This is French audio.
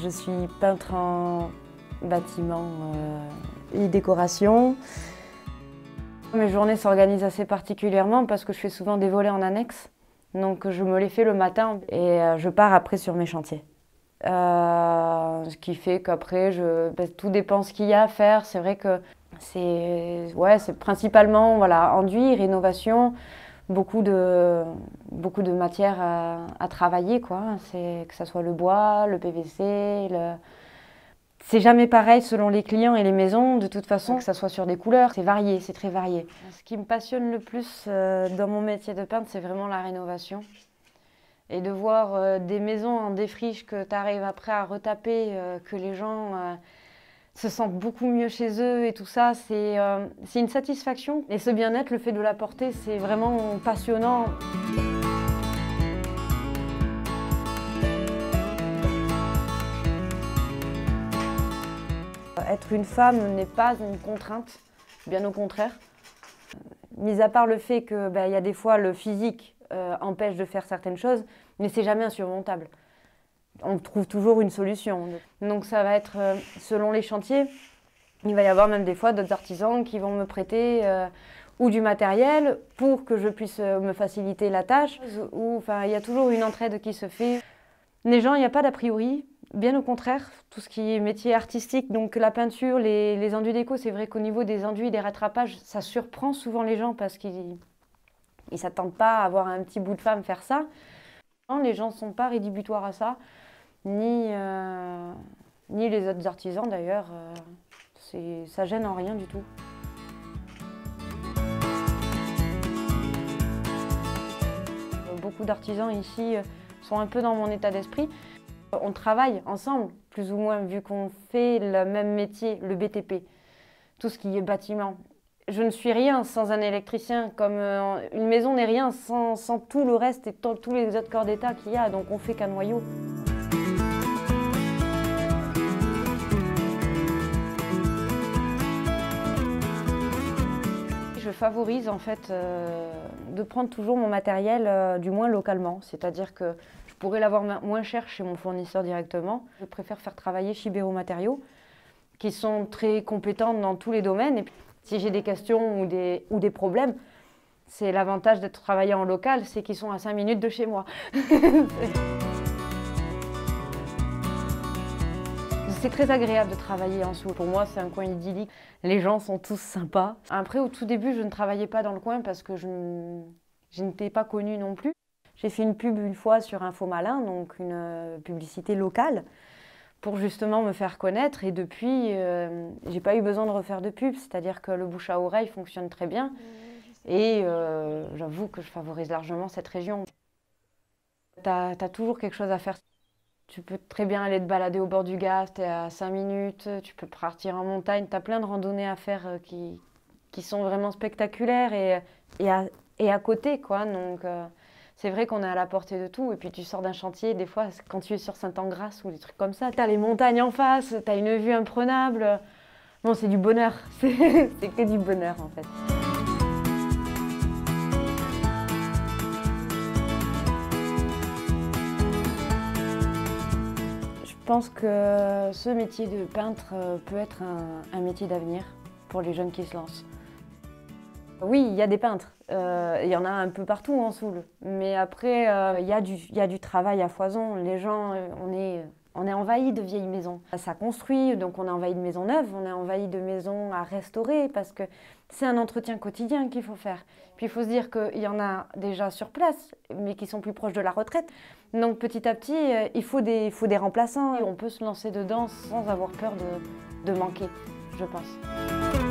Je suis peintre en bâtiment et décoration. Mes journées s'organisent assez particulièrement parce que je fais souvent des volets en annexe. Donc je me les fais le matin et je pars après sur mes chantiers. Ce qui fait qu'après, tout dépend ce qu'il y a à faire. C'est vrai que c'est principalement enduit, rénovation, beaucoup de matière à travailler, quoi. Que ce soit le bois, le PVC, C'est jamais pareil selon les clients et les maisons, de toute façon, que ça soit sur des couleurs, c'est varié, c'est très varié. Ce qui me passionne le plus dans mon métier de peintre, c'est vraiment la rénovation. Et de voir des maisons en défriche que tu arrives après à retaper, que les gens se sentent beaucoup mieux chez eux et tout ça, c'est une satisfaction. Et ce bien-être, le fait de l'apporter, c'est vraiment passionnant. Être une femme n'est pas une contrainte, bien au contraire. Mis à part le fait qu'il y a des fois le physique empêche de faire certaines choses, mais c'est jamais insurmontable. On trouve toujours une solution. Donc ça va être selon les chantiers. Il va y avoir même des fois d'autres artisans qui vont me prêter ou du matériel pour que je puisse me faciliter la tâche. Il y a toujours une entraide qui se fait. Les gens, il n'y a pas d'a priori. Bien au contraire, tout ce qui est métier artistique, donc la peinture, les enduits déco, c'est vrai qu'au niveau des enduits, des rattrapages, ça surprend souvent les gens parce qu'ils ne s'attendent pas à voir un petit bout de femme faire ça. Les gens ne sont pas rédhibitoires à ça, ni les autres artisans d'ailleurs. Ça gêne en rien du tout. Beaucoup d'artisans ici sont un peu dans mon état d'esprit. On travaille ensemble, plus ou moins, vu qu'on fait le même métier, le BTP, tout ce qui est bâtiment. Je ne suis rien sans un électricien, comme une maison n'est rien sans tout le reste et tous les autres corps d'état qu'il y a, donc on fait qu'un noyau. Je favorise en fait de prendre toujours mon matériel, du moins localement, c'est-à-dire que je pourrais l'avoir moins cher chez mon fournisseur directement. Je préfère faire travailler Shibero Matériaux, qui sont très compétents dans tous les domaines. Et puis, si j'ai des questions ou des problèmes, c'est l'avantage d'être travaillé en local, c'est qu'ils sont à 5 minutes de chez moi. C'est très agréable de travailler en Soule. Pour moi, c'est un coin idyllique. Les gens sont tous sympas. Après, au tout début, je ne travaillais pas dans le coin parce que je n'étais pas connue non plus. J'ai fait une pub une fois sur Info Malin, donc une publicité locale, pour justement me faire connaître. Et depuis, j'ai pas eu besoin de refaire de pub, c'est-à-dire que le bouche à oreille fonctionne très bien. Et j'avoue que je favorise largement cette région. T'as toujours quelque chose à faire. Tu peux très bien aller te balader au bord du Gaz, tu es à 5 minutes, tu peux partir en montagne, tu as plein de randonnées à faire qui sont vraiment spectaculaires et à côté, quoi. Donc c'est vrai qu'on est à la portée de tout. Et puis tu sors d'un chantier, des fois, quand tu es sur Saint-Angras ou des trucs comme ça, tu as les montagnes en face, tu as une vue imprenable. Bon, c'est du bonheur, c'est que du bonheur en fait. Je pense que ce métier de peintre peut être un métier d'avenir pour les jeunes qui se lancent. Oui, il y a des peintres, il y en a un peu partout en Soule, mais après il y a du travail à foison. Les gens, on est envahi de vieilles maisons. Ça construit, donc on est envahi de maisons neuves, on est envahi de maisons à restaurer parce que c'est un entretien quotidien qu'il faut faire. Puis il faut se dire qu'il y en a déjà sur place, mais qui sont plus proches de la retraite. Donc petit à petit, il faut des remplaçants. Et on peut se lancer dedans sans avoir peur de manquer, je pense.